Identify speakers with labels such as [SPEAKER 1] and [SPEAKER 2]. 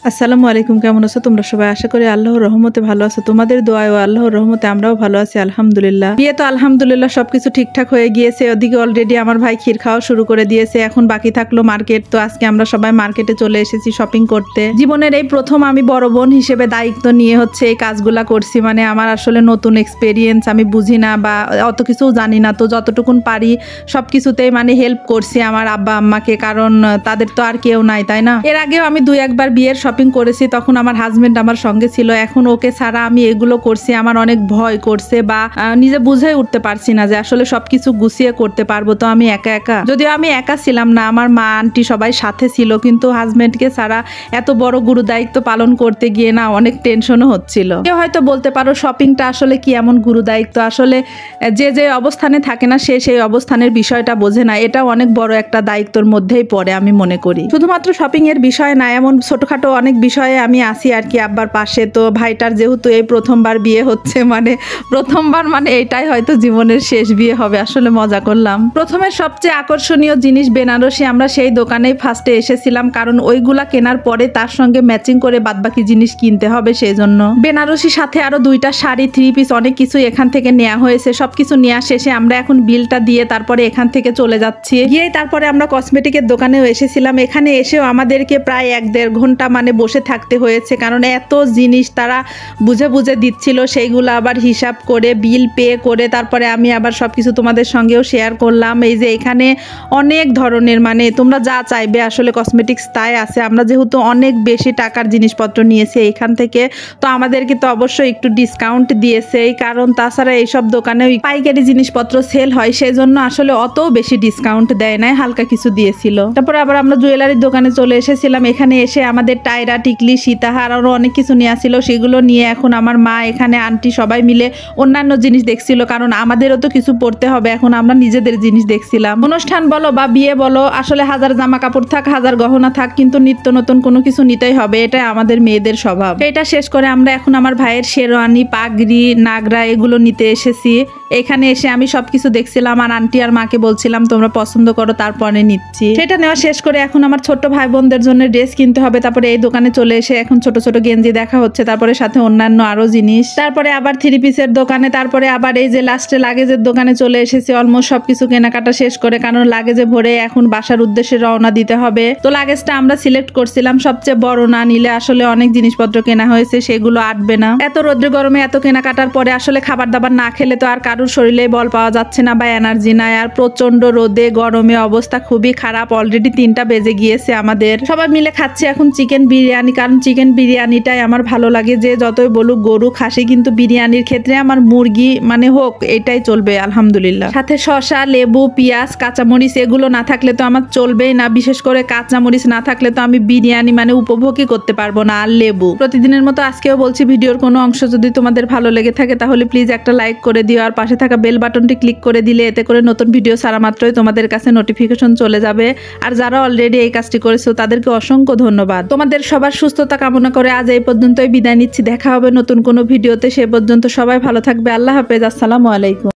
[SPEAKER 1] আসসালামু আলাইকুম, কেমন আছো তোমরা সবাই? আশা করি আল্লাহর রহমতে ভালো আছো। তোমাদের দোয়ায় ও আল্লাহর রহমতে আমরাও ভালো আছি আলহামদুলিল্লাহ। বিয়ে তো আলহামদুলিল্লাহ সবকিছু ঠিকঠাক হয়ে গিয়েছে। ওদিকে অলরেডি আমার ভাই ক্ষীর খাওয়া শুরু করে দিয়েছে। এখন বাকি থাকলো মার্কেট। তো আজকে আমরা সবাই মার্কেটে চলে এসেছি শপিং করতে। জীবনের এই প্রথম আমি বড় বোন হিসেবে দায়িত্ব নিয়ে হচ্ছে এই কাজগুলা করছি। মানে আমার আসলে নতুন এক্সপেরিয়েন্স, আমি বুঝি না বা অত কিছু জানি না, তো যতটুকুন পারি সবকিছুতেই মানে হেল্প করছি আমার আব্বা আম্মাকে, কারণ তাদের তো আর কেউ নাই, তাই না? এর আগেও আমি দুই একবার বিয়ের শপিং করেছি, তখন আমার হাজবেন্ড আমার সঙ্গে ছিল। এখন ওকে ছাড়া আমি এগুলো করছি, আমার অনেক ভয় করছে বা নিজে বুঝে উঠতে পারছি না যে আসলে সবকিছু গুছিয়ে করতে পারবো। তো আমি একা একা, যদিও আমি একা ছিলাম না, আমার মা আন্টি সবাই সাথে ছিল, কিন্তু হাজবেন্ডকে ছাড়া এত বড় গুরু দায়িত্ব পালন করতে গিয়ে না অনেক টেনশনও হচ্ছিল। কেউ হয়তো বলতে পারো শপিংটা আসলে কি এমন গুরু দায়িত্ব? আসলে যে যে অবস্থানে থাকে না সে সেই অবস্থানের বিষয়টা বোঝে না। এটা অনেক বড় একটা দায়িত্বের মধ্যেই পড়ে আমি মনে করি। শুধুমাত্র শপিং এর বিষয় না, এমন ছোটখাটো অনেক বিষয়ে আমি আসি আর কি আব্বার পাশে। তো ভাইটার যেহেতু এই প্রথমবার বিয়ে হচ্ছে, মানে প্রথমবার মানে এটাই হয়তো জীবনের শেষ বিয়ে হবে। আসলে মজা করলাম। প্রথমে সবচেয়ে আকর্ষণীয় জিনিস বেনারসি, আমরা সেই দোকানেই ফার্স্টে এসেছিলাম, কারণ ওইগুলা কেনার পরে তার সঙ্গে ম্যাচিং করে বাদবাকি জিনিস কিনতে হবে, সেই জন্য বেনারসি সাথে আরো দুইটা শাড়ি, 3 পিস, অনেক কিছু এখান থেকে নেওয়া হয়েছে। সবকিছু নেওয়া শেষে আমরা এখন বিলটা দিয়ে তারপরে এখান থেকে চলে যাচ্ছি। গিয়ে তারপরে আমরা কসমেটিকের দোকানেও এসেছিলাম। এখানে এসেও আমাদেরকে প্রায় 1-1.5 ঘন্টা মানে বসে থাকতে হয়েছে, কারণ এত জিনিস তারা বুঝে বুঝে দিচ্ছিল, সেইগুলো আবার হিসাব করে বিল পে করে তারপরে আমি আবার সবকিছু তোমাদের সঙ্গেও শেয়ার করলাম। এই যে এখানে অনেক ধরনের মানে তোমরা যা চাইবে আসলে কসমেটিক্স তাই আছে। আমরা যেহেতু অনেক বেশি টাকার জিনিসপত্র নিয়েছি এইখান থেকে, তো আমাদেরকে তো অবশ্যই একটু ডিসকাউন্ট দিয়েছে, এই কারণ তাছাড়া এইসব দোকানে পাইকারি জিনিসপত্র সেল হয়, সেই জন্য আসলে অত বেশি ডিসকাউন্ট দেয় নাই, হালকা কিছু দিয়েছিল। তারপরে আবার আমরা জুয়েলারির দোকানে চলে এসেছিলাম। এখানে এসে আমাদের টায়রা, টিকলি, সীতাহার আরও অনেক কিছু নেওয়া ছিল, সেগুলো নিয়ে এখন আমার মা, এখানে আন্টি সবাই মিলে অন্যান্য জিনিস দেখছিল, কারণ আমাদেরও তো কিছু পড়তে হবে। এখন আমরা নিজেদের জিনিস দেখছিলাম। অনুষ্ঠান বলো বা বিয়ে বলো, আসলে হাজার জামা কাপড় থাক, হাজার গহনা থাক, কিন্তু নিত্য নতুন কোনো কিছু নিতেই হবে, এটা আমাদের মেয়েদের স্বভাব। এটা শেষ করে আমরা এখন আমার ভাইয়ের শেরওয়ানি, পাগড়ি, নাগরা এগুলো নিতে এসেছি। এখানে এসে আমি সবকিছু দেখছিলাম আর আন্টি আর মাকে বলছিলাম তোমরা পছন্দ করো, তারপরে নিচ্ছি। সেটা নেওয়া শেষ করে এখন আমার ছোট ভাই বোনদের জন্য ড্রেস কিনতে হবে। তারপরে এই দোকানে চলে এসে এখন ছোট ছোট গেঞ্জি দেখা হচ্ছে, তারপরে সাথে অন্যান্য আরো জিনিস, তারপরে আবার 3 পিসের দোকানে, তারপরে আবার এই যে লাস্টে লাগেজের দোকানে চলে এসেছি। অলমোস্ট সবকিছু কেনাকাটা শেষ করে, কারণ লাগেজে ভরে এখন বাসার উদ্দেশ্যে রওনা দিতে হবে। তো লাগেজটা আমরা সিলেক্ট করছিলাম সবচেয়ে বড়, না নিলে আসলে অনেক জিনিসপত্র কেনা হয়েছে, সেগুলো আটবে না। এত রোদ্রে গরমে এত কেনাকাটার পরে আসলে খাবার দাবার না খেলে তো আর কারোর শরীরে বল পাওয়া যাচ্ছে না বা এনার্জি নাই। আর প্রচন্ড রোদে গরমে অবস্থা খুবই খারাপ। অলরেডি 3টা বেজে গিয়েছে আমাদের। সবাই মিলে খাচ্ছি এখন চিকেন বিরিয়ানি, কারণ চিকেন বিরিয়ানিটাই আমার ভালো লাগে। যে যতই বলুক গরু, খাসি, কিন্তু বিরিয়ানির ক্ষেত্রে আমার মুরগি মানে হোক এটাই চলবে আলহামদুলিল্লাহ। সাথে শসা, লেবু, পেঁয়াজ, কাঁচামরিচ এগুলো না থাকলে তো আমার চলবেই না। বিশেষ করে কাঁচামরিচ না থাকলে তো আমি বিরিয়ানি মানে উপভোগই করতে পারবো না। আর লেবু। প্রতিদিনের মতো আজকেও বলছি, ভিডিওর কোনো অংশ যদি তোমাদের ভালো লেগে থাকে তাহলে প্লিজ একটা লাইক করে দিও, আর পাশে থাকা বেল বাটনটি ক্লিক করে দিলে এতে করে নতুন ভিডিও ছাড়া মাত্রই তোমাদের কাছে নোটিফিকেশন চলে যাবে। আর যারা অলরেডি এই কাজটি করেছো তাদেরকে অসংখ্য ধন্যবাদ। তোমাদের সবার সুস্থতা কামনা করে আজ এই পর্যন্তই বিদায় নিচ্ছি। দেখা হবে নতুন কোনো ভিডিওতে। সে পর্যন্ত সবাই ভালো থাকবে। আল্লাহ হাফেজ। আসসালামু আলাইকুম।